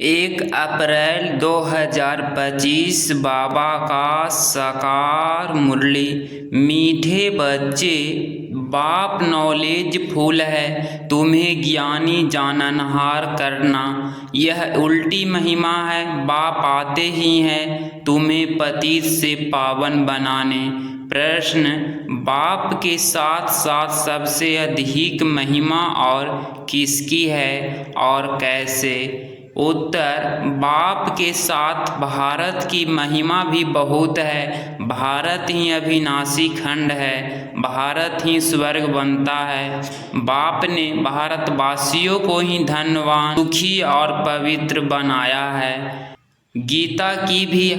1 अप्रैल 2025 बाबा का साकार मुरली। मीठे बच्चे, बाप नॉलेज फुल है, तुम्हें ज्ञानी जाननहार करना। यह उल्टी महिमा है, बाप आते ही हैं तुम्हें पतित से पावन बनाने। प्रश्न, बाप के साथ साथ सबसे अधिक महिमा और किसकी है और कैसे? उत्तर, बाप के साथ भारत की महिमा भी बहुत है। भारत ही अविनाशी खंड है, भारत ही स्वर्ग बनता है। बाप ने भारतवासियों को ही धनवान, सुखी और पवित्र बनाया है। गीता की भी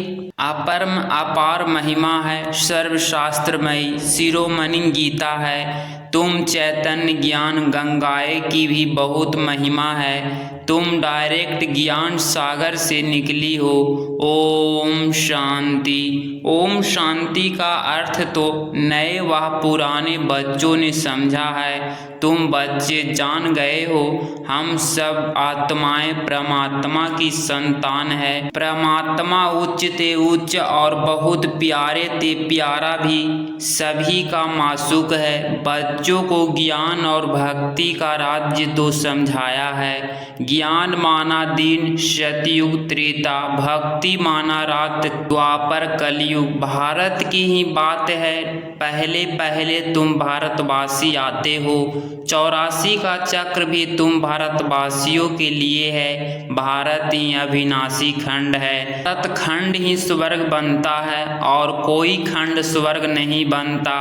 अपरम अपार महिमा है, सर्वशास्त्रमयी शिरोमणि गीता है। तुम चैतन्य ज्ञान गंगाए की भी बहुत महिमा है, तुम डायरेक्ट ज्ञान सागर से निकली हो। ओम शांति। ओम शांति का अर्थ तो नए व पुराने बच्चों ने समझा है। तुम बच्चे जान गए हो, हम सब आत्माएं परमात्मा की संतान है। परमात्मा उच्च ते उच्च और बहुत प्यारे ते प्यारा भी सभी का मासूक है। बच्चों को ज्ञान और भक्ति का राज्य तो समझाया है। ज्ञान माना दिन सतयुग त्रेता, भक्ति माना रात द्वापर कलयुग। भारत की ही बात है, पहले पहले तुम भारतवासी आते हो। 84 का चक्र भी तुम भारतवासियों के लिए है। भारत ही अविनाशी खंड है, भारत खंड ही स्वर्ग बनता है और कोई खंड स्वर्ग नहीं बनता।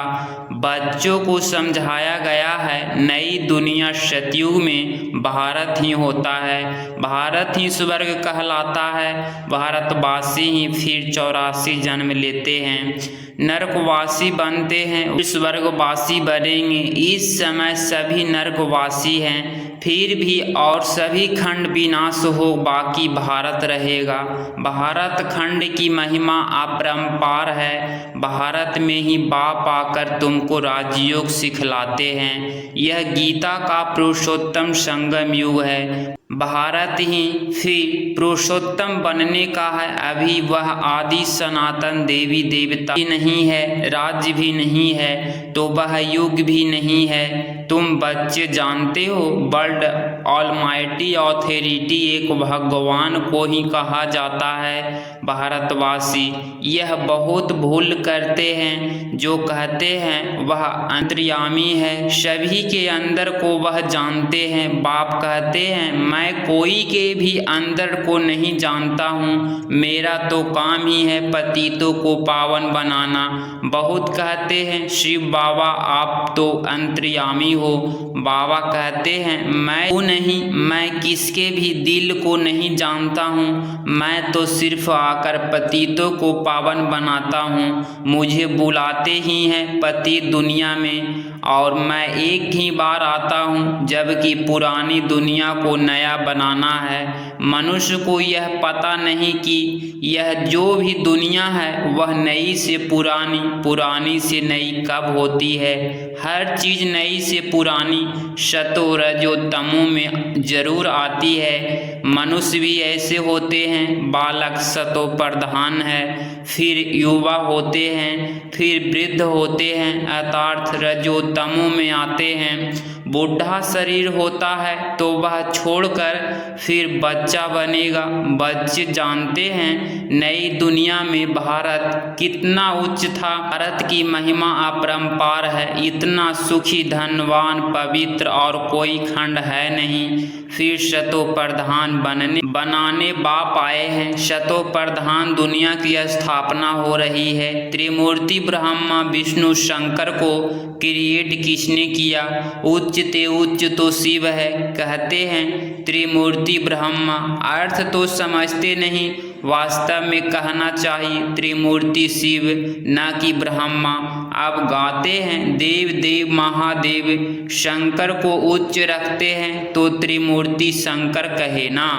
बच्चों को समझाया गया है, नई दुनिया सतयुग में भारत ही होता है, भारत ही स्वर्ग कहलाता है। भारतवासी ही फिर 84 जन्म लेते हैं, नरकवासी बनते हैं, स्वर्गवासी बनेंगे। इस समय सभी नरकवासी हैं, फिर भी और सभी खंड विनाश हो, बाकी भारत रहेगा। भारत खंड की महिमा अपरंपार है। भारत में ही बाप आकर तुमको राजयोग सिखलाते हैं। यह गीता का पुरुषोत्तम संगम युग है। भारत ही फिर पुरुषोत्तम बनने का है। अभी वह आदि सनातन देवी देवता भी नहीं है, राज्य भी नहीं है, तो वह युग भी नहीं है। तुम बच्चे जानते हो, वर्ल्ड ऑलमाइटी ऑथोरिटी एक भगवान को ही कहा जाता है। भारतवासी यह बहुत भूल करते हैं, जो कहते हैं वह अंतर्यामी है, सभी के अंदर को वह जानते हैं। बाप कहते हैं, मैं कोई के भी अंदर को नहीं जानता हूँ, मेरा तो काम ही है पतितों को पावन बनाना। बहुत कहते हैं शिव बाबा आप तो अंतर्यामी हो। बाबा कहते हैं, मैं वो नहीं, मैं किसके भी दिल को नहीं जानता हूँ, मैं तो सिर्फ आकर पतितों को पावन बनाता हूँ। मुझे बुलाते ही हैं पति दुनिया में और मैं एक ही बार आता हूँ, जबकि पुरानी दुनिया को नया बनाना है। मनुष्य को यह पता नहीं कि यह जो भी दुनिया है वह नई से पुरानी, पुरानी से नई कब होती है। हर चीज़ नई से पुरानी सतो रजो तमो में जरूर आती है। मनुष्य भी ऐसे होते हैं, बालक सतो प्रधान है, फिर युवा होते हैं, फिर वृद्ध होते हैं, अर्थात रजो तमो में आते हैं। बूढ़ा शरीर होता है तो वह छोड़कर फिर बच्चा बनेगा। बच्चे जानते हैं नई दुनिया में भारत कितना उच्च था। भारत की महिमा अपरंपार है, इतना सुखी धनवान पवित्र और कोई खंड है नहीं। फिर शतो प्रधान बनाने बाप आए हैं। शतो प्रधान दुनिया की स्थापना हो रही है। त्रिमूर्ति ब्रह्मा विष्णु शंकर को क्रिएट किसने किया? उच्च ते उच्च तो शिव है। कहते हैं त्रिमूर्ति ब्रह्मा, अर्थ तो समझते नहीं, वास्तव में कहना चाहिए त्रिमूर्ति शिव न कि ब्रह्मा। अब गाते हैं देव देव महादेव, शंकर को उच्च रखते हैं तो त्रिमूर्ति शंकर कहे ना।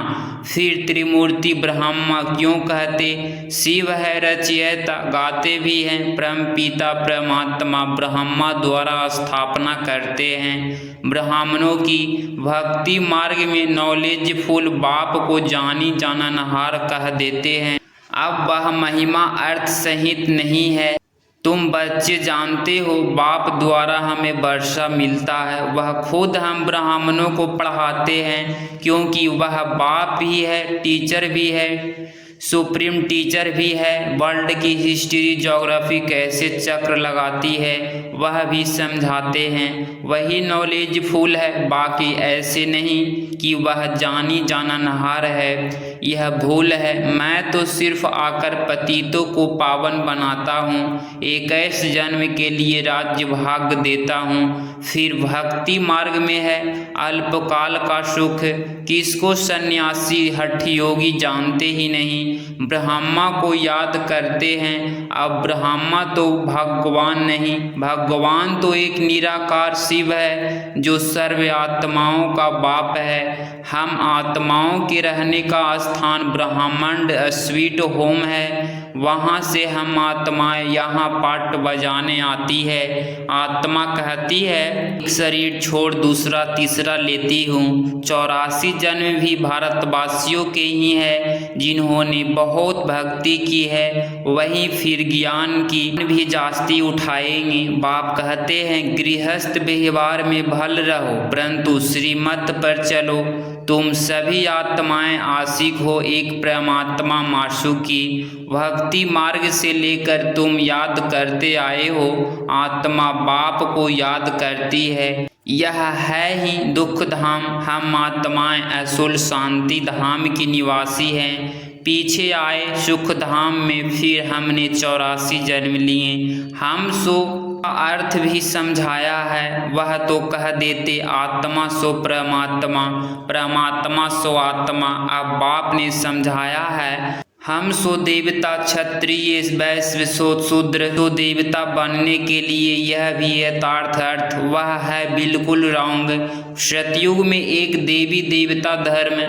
फिर त्रिमूर्ति ब्रह्मा क्यों कहते? शिव है रचयिता, गाते भी हैं, परम पिता परमात्मा ब्रह्मा द्वारा स्थापना करते हैं। ब्राह्मणों की भक्ति मार्ग में नॉलेजफुल बाप को जानी जाननहार कह देते हैं। अब वह महिमा अर्थ सहित नहीं है। तुम बच्चे जानते हो बाप द्वारा हमें वर्षा मिलता है, वह खुद हम ब्राह्मणों को पढ़ाते हैं, क्योंकि वह बाप भी है, टीचर भी है, सुप्रीम टीचर भी है। वर्ल्ड की हिस्ट्री ज्योग्राफी कैसे चक्र लगाती है वह भी समझाते हैं। वही नॉलेजफुल है, बाकी ऐसे नहीं कि वह जानी जाननहार है। यह भूल है। मैं तो सिर्फ आकर पतितों को पावन बनाता हूँ, 21 जन्म के लिए राज्य भाग देता हूँ। फिर भक्ति मार्ग में है अल्पकाल का सुख, किसको सन्यासी हठ योगी जानते ही नहीं। ब्रह्मा को याद करते हैं। अब ब्रह्मा तो भगवान नहीं, भगवान तो एक निराकार शिव है जो सर्व आत्माओं का बाप है। हम आत्माओं के रहने का स्थान ब्रह्मांड स्वीट होम है, वहाँ से हम आत्माएं यहाँ पाठ बजाने आती है। आत्मा कहती है एक शरीर छोड़ दूसरा तीसरा लेती हूँ। 84 जन्म भी भारतवासियों के ही है जिन्होंने बहुत भक्ति की है, वही फिर ज्ञान की भी जास्ती उठाएंगे। बाप कहते हैं गृहस्थ व्यवहार में भल रहो परंतु श्रीमत पर चलो। तुम सभी आत्माएं आशिक हो एक परमात्मा माशूक की। भक्ति मार्ग से लेकर तुम याद करते आए हो, आत्मा बाप को याद करती है। यह है ही दुख धाम। हम आत्माएं असुल शांति धाम की निवासी हैं। पीछे आए सुख धाम में फिर हमने 84 जन्म लिए। हम सो अर्थ भी समझाया है, वह तो कह देते आत्मा सो परमात्मा, परमात्मा सो आत्मा। अब बाप ने समझाया है हम सो देवता क्षत्रिय वैश्य सो शूद्र। तो देवता बनने के लिए यह भी यथार्थ अर्थ वह है बिल्कुल रॉन्ग। सतयुग में एक देवी देवता धर्म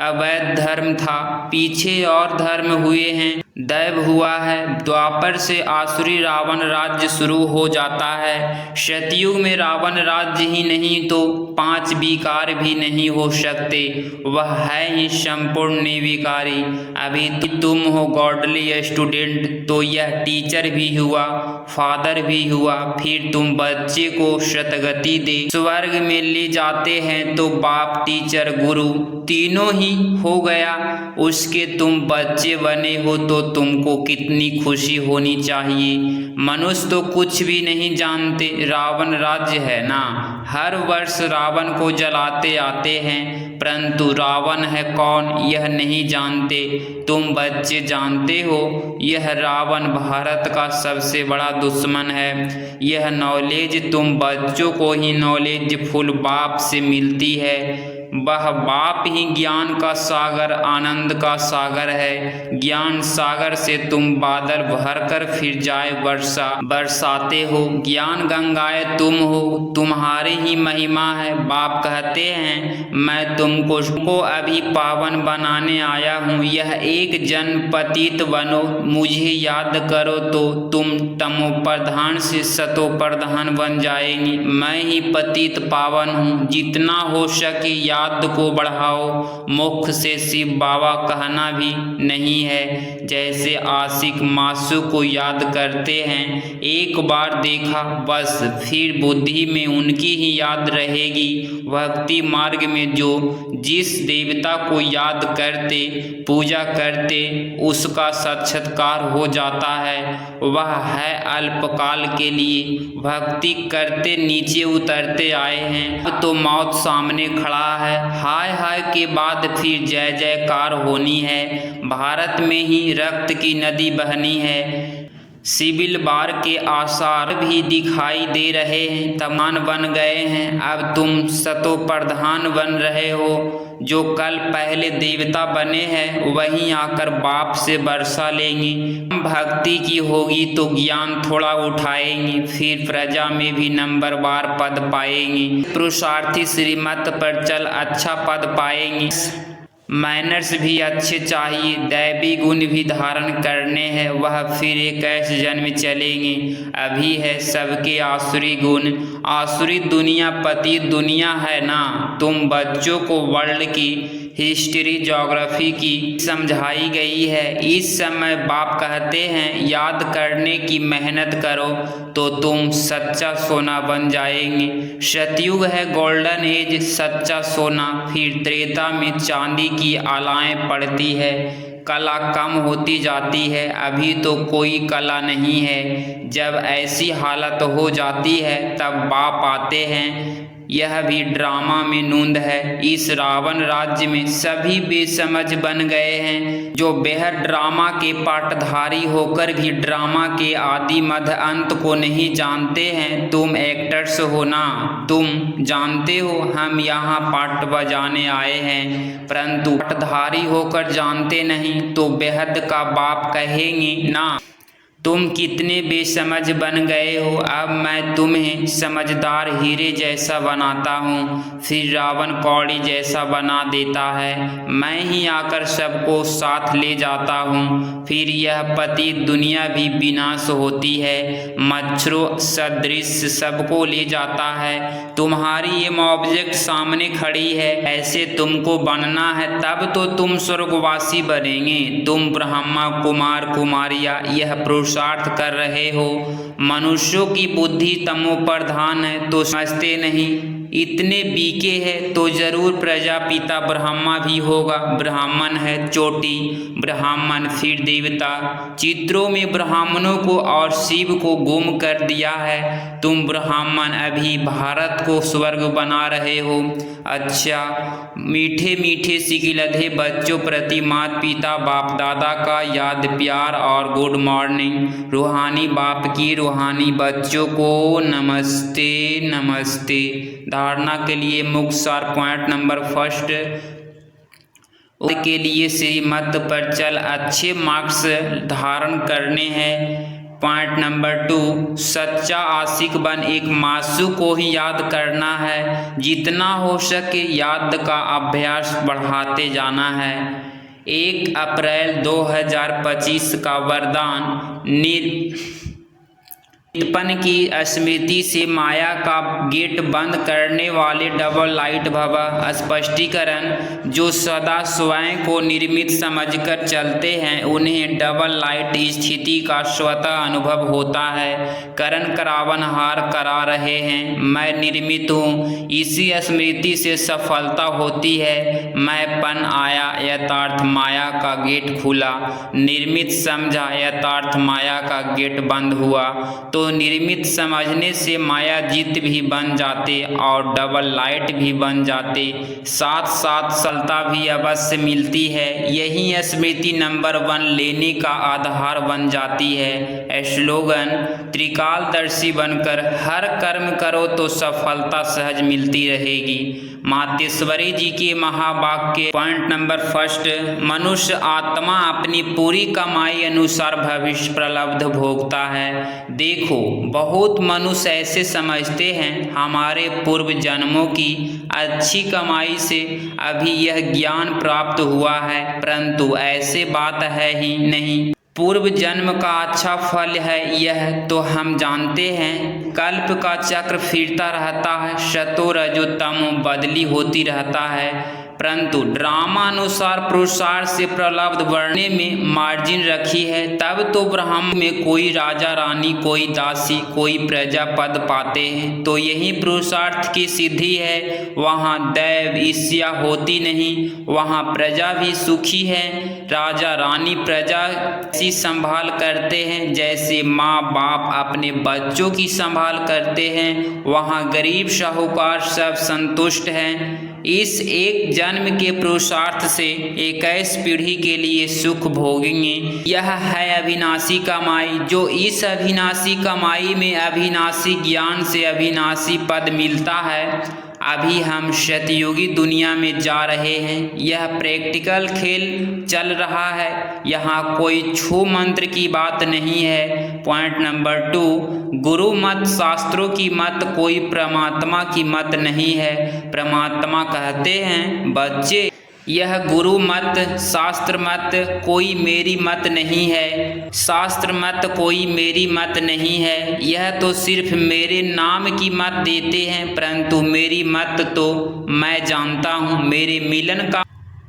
अवैध धर्म था, पीछे और धर्म हुए हैं, दैव हुआ है। द्वापर से आसुरी रावण राज्य शुरू हो जाता है। सतयुग में रावण राज्य ही नहीं तो 5 विकार भी नहीं हो सकते, वह है ही संपूर्ण निर्विकारी। अभी तुम हो गॉडली स्टूडेंट तो यह टीचर भी हुआ, फादर भी हुआ। फिर तुम बच्चे को सतगति दे स्वर्ग में ले जाते हैं तो बाप टीचर गुरु तीनों ही हो गया। उसके तुम बच्चे बने हो तो तुमको कितनी खुशी होनी चाहिए। मनुष्य तो कुछ भी नहीं जानते, रावण राज्य है ना, हर वर्ष रावण को जलाते आते हैं, परंतु रावण है कौन यह नहीं जानते। तुम बच्चे जानते हो यह रावण भारत का सबसे बड़ा दुश्मन है। यह नॉलेज तुम बच्चों को ही नॉलेजफुल बाप से मिलती है। वह बाप ही ज्ञान का सागर आनंद का सागर है। ज्ञान सागर से तुम बादल भरकर फिर जाए वर्षा बरसाते हो। ज्ञान गंगाएं तुम हो, तुम्हारी ही महिमा है। बाप कहते हैं मैं तुमको अभी पावन बनाने आया हूँ। यह एक जन्म पतित बनो, मुझे याद करो तो तुम तमो प्रधान से सतो प्रधान बन जाएंगी। मैं ही पतित पावन हूँ, जितना हो सके याद को बढ़ाओ। मुख से शिव बाबा कहना भी नहीं है, जैसे आशिक मासू को याद करते हैं। एक बार देखा बस फिर बुद्धि में उनकी ही याद रहेगी। भक्ति मार्ग में जो जिस देवता को याद करते पूजा करते उसका साक्षात्कार हो जाता है, वह है अल्पकाल के लिए। भक्ति करते नीचे उतरते आए हैं, अब तो मौत सामने खड़ा है। हाय हाय के बाद फिर जय जयकार होनी है। भारत में ही रक्त की नदी बहनी है। सिविल वार के आसार भी दिखाई दे रहे हैं। तमान बन गए हैं, अब तुम सतो प्रधान बन रहे हो। जो कल पहले देवता बने हैं वहीं आकर बाप से वर्षा लेंगे। भक्ति की होगी तो ज्ञान थोड़ा उठाएंगे, फिर प्रजा में भी नंबरवार पद पाएंगे। पुरुषार्थी श्रीमत पर चल अच्छा पद पाएंगे। मैनर्स भी अच्छे चाहिए, दैवी गुण भी धारण करने हैं। वह फिर एक ऐसे जन्म चलेंगे, अभी है सबके आसुरी गुण। आसुरी दुनिया पति दुनिया है ना। तुम बच्चों को वर्ल्ड की हिस्ट्री ज्योग्राफी की समझाई गई है। इस समय बाप कहते हैं याद करने की मेहनत करो तो तुम सच्चा सोना बन जाएंगे। सतयुग है गोल्डन एज, सच्चा सोना। फिर त्रेता में चांदी की आलाएं पड़ती है, कला कम होती जाती है। अभी तो कोई कला नहीं है। जब ऐसी हालत हो जाती है तब बाप आते हैं। यह भी ड्रामा में नूंद है। इस रावण राज्य में सभी बेसमझ बन गए हैं, जो बेहद ड्रामा के पाटधारी होकर भी ड्रामा के आदि मध्य अंत को नहीं जानते हैं। तुम एक्टर्स हो ना, तुम जानते हो हम यहाँ पाट बजाने आए हैं, परंतु पाटधारी होकर जानते नहीं तो बेहद का बाप कहेंगे ना। तुम कितने बेसमझ बन गए हो। अब मैं तुम्हें समझदार हीरे जैसा बनाता हूँ, फिर रावण कौड़ी जैसा बना देता है। मैं ही आकर सबको साथ ले जाता हूँ, फिर यह पति दुनिया भी विनाश होती है। मच्छरों सदृश सबको ले जाता है। तुम्हारी ये ऑब्जेक्ट सामने खड़ी है, ऐसे तुमको बनना है तब तो तुम स्वर्गवासी बनेंगे। तुम ब्रह्मा कुमार कुमारियाँ यह पुरुषार्थ कर रहे हो। मनुष्यों की बुद्धि तमो प्रधान है तो समझते नहीं। इतने बीके हैं तो जरूर प्रजापिता ब्रह्मा भी होगा। ब्राह्मण है चोटी, ब्राह्मण फिर देवता। चित्रों में ब्राह्मणों को और शिव को गुम कर दिया है। तुम ब्राह्मण अभी भारत को स्वर्ग बना रहे हो। अच्छा, मीठे मीठे सिकिलधे बच्चों प्रति माता पिता बाप दादा का याद प्यार और गुड मॉर्निंग। रूहानी बाप की रूहानी बच्चों को नमस्ते नमस्ते। धारणा के लिए मुख्य सार पॉइंट नंबर फर्स्ट के लिए श्रीमत पर चल अच्छे मार्क्स धारण करने हैं। पॉइंट नंबर 2, सच्चा आशिक बन एक मासू को ही याद करना है। जितना हो सके याद का अभ्यास बढ़ाते जाना है। 1 अप्रैल 2025 का वरदान निपन की स्मृति से माया का गेट बंद करने वाले डबल लाइट भव। स्पष्टीकरण, जो सदा स्वयं को निर्मित समझकर चलते हैं उन्हें डबल लाइट स्थिति का स्वतः अनुभव होता है। करण करावन हार करा रहे हैं, मैं निर्मित हूँ। इसी स्मृति से सफलता होती है। मैंपन आया, यथार्थ माया का गेट खुला। निर्मित समझा, यथार्थ माया का गेट बंद हुआ। तो निर्मित समझने से माया जीत भी बन जाते और डबल लाइट भी बन जाते। साथ साथ सफलता भी अवश्य मिलती है। यही स्मृति नंबर 1 लेने का आधार बन जाती है। स्लोगन, त्रिकालदर्शी बनकर हर कर्म करो तो सफलता सहज मिलती रहेगी। मातेश्वरी जी के महावाक्य पॉइंट नंबर फर्स्ट, मनुष्य आत्मा अपनी पूरी कमाई अनुसार भविष्य प्रलब्ध भोगता है। देखो, बहुत मनुष्य ऐसे समझते हैं हमारे पूर्व जन्मों की अच्छी कमाई से अभी यह ज्ञान प्राप्त हुआ है, परंतु ऐसे बात है ही नहीं। पूर्व जन्म का अच्छा फल है यह तो हम जानते हैं। कल्प का चक्र फिरता रहता है, सतो रजो तमो बदली होती रहता है, परंतु ड्रामा अनुसार पुरुषार्थ से प्रलब्ध बढ़ने में मार्जिन रखी है। तब तो ब्रह्म में कोई राजा रानी, कोई दासी, कोई प्रजा पद पाते हैं। तो यही पुरुषार्थ की सिद्धि है। वहाँ दैव ईर्ष्या होती नहीं, वहाँ प्रजा भी सुखी है। राजा रानी प्रजा ऐसी संभाल करते हैं जैसे माँ बाप अपने बच्चों की संभाल करते हैं। वहाँ गरीब साहूकार सब संतुष्ट हैं। इस एक जन्म के पुरुषार्थ से 21 पीढ़ी के लिए सुख भोगेंगे। यह है अविनाशी कमाई। जो इस अविनाशी कमाई में अविनाशी ज्ञान से अविनाशी पद मिलता है। अभी हम सतयुगी दुनिया में जा रहे हैं। यह प्रैक्टिकल खेल चल रहा है। यहाँ कोई छू मंत्र की बात नहीं है। पॉइंट नंबर 2, गुरु मत, शास्त्रों की मत, कोई परमात्मा की मत नहीं है। परमात्मा कहते हैं बच्चे यह गुरु मत शास्त्र मत कोई मेरी मत नहीं है, शास्त्र मत कोई मेरी मत नहीं है। यह तो सिर्फ मेरे नाम की मत देते हैं, परंतु मेरी मत तो मैं जानता हूँ। मेरे मिलन का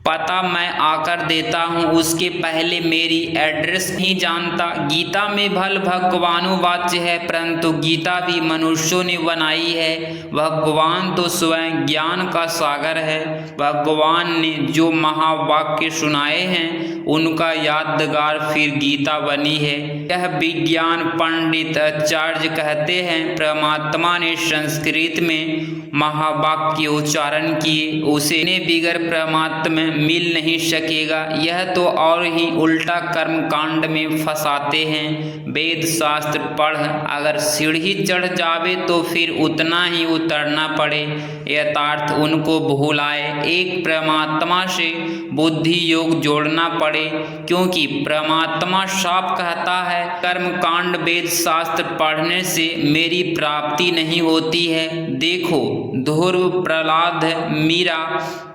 पता मैं आकर देता हूँ, उसके पहले मेरी एड्रेस नहीं जानता। गीता में भल भगवानुवाच्य है, परंतु गीता भी मनुष्यों ने बनाई है। भगवान तो स्वयं ज्ञान का सागर है। भगवान ने जो महावाक्य सुनाए हैं उनका यादगार फिर गीता बनी है। यह विज्ञान पंडित आचार्य कहते हैं, परमात्मा ने संस्कृत में महावाक्य उच्चारण किए, उसे बिगर परमात्मा में मिल नहीं सकेगा। यह तो और ही उल्टा कर्म कांड में फंसाते हैं। वेद शास्त्र पढ़ अगर सीढ़ी चढ़ जावे तो फिर उतना ही उतरना पड़े। यथार्थ उनको भुलाए, एक परमात्मा से बुद्धि योग जोड़ना पड़े, क्योंकि परमात्मा साफ कहता है कर्म कांड वेद शास्त्र पढ़ने से मेरी प्राप्ति नहीं होती है। देखो ध्रुव, प्रहलाद,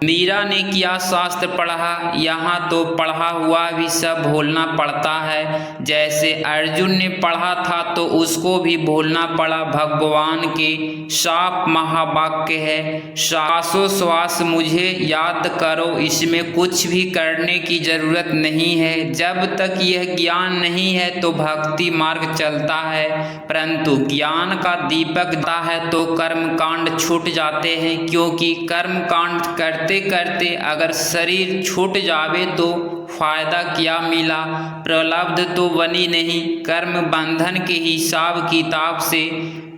मीरा ने क्या शास्त्र पढ़ा, यहाँ तो पढ़ा हुआ भी सब भूलना पड़ता है। जैसे अर्जुन ने पढ़ा था तो उसको भी भूलना पड़ा। भगवान के साफ महावाक्य है, श्वासोश्वास मुझे याद करो, इसमें कुछ भी करने की जरूरत नहीं है। जब तक यह ज्ञान नहीं है तो भक्ति मार्ग चलता है, परंतु ज्ञान का दीपक जलता है तो कर्म कांड छूट जाते हैं। क्योंकि कर्म कांड करते करते अगर शरीर छूट जावे तो फायदा क्या मिला, प्रलब्ध तो बनी नहीं। कर्म बंधन के हिसाब किताब से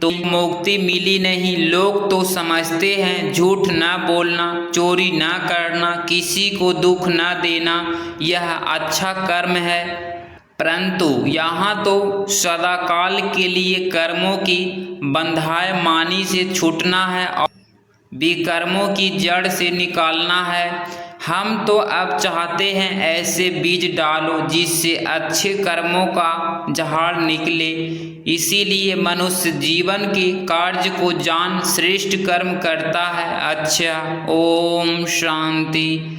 तो मुक्ति मिली नहीं। लोग तो समझते हैं झूठ ना बोलना, चोरी ना करना, किसी को दुख ना देना यह अच्छा कर्म है, परंतु यहाँ तो सदाकाल के लिए कर्मों की बंधाए मानी से छूटना है और विकर्मों की जड़ से निकालना है। हम तो अब चाहते हैं ऐसे बीज डालो जिससे अच्छे कर्मों का झाड़ निकले। इसीलिए मनुष्य जीवन के कार्य को जान श्रेष्ठ कर्म करता है। अच्छा, ओम शांति।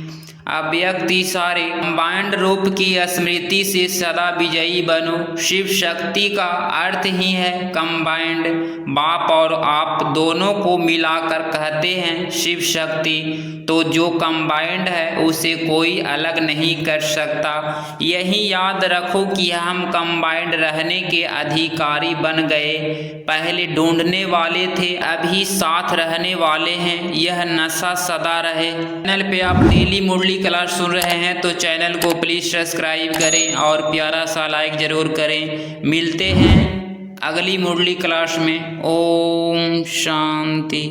अव्यक्ति सारे कंबाइंड रूप की स्मृति से सदा विजयी बनो। शिव शक्ति का अर्थ ही है कंबाइंड। बाप और आप दोनों को मिलाकर कहते हैं शिव शक्ति। तो जो कंबाइंड है उसे कोई अलग नहीं कर सकता। यही याद रखो कि हम कंबाइंड रहने के अधिकारी बन गए। पहले ढूंढने वाले थे, अभी साथ रहने वाले हैं। यह नशा सदा रहे। चैनल पे आप डेली मुरली क्लास सुन रहे हैं तो चैनल को प्लीज़ सब्सक्राइब करें और प्यारा सा लाइक ज़रूर करें। मिलते हैं अगली मुरली क्लास में। ओम शांति।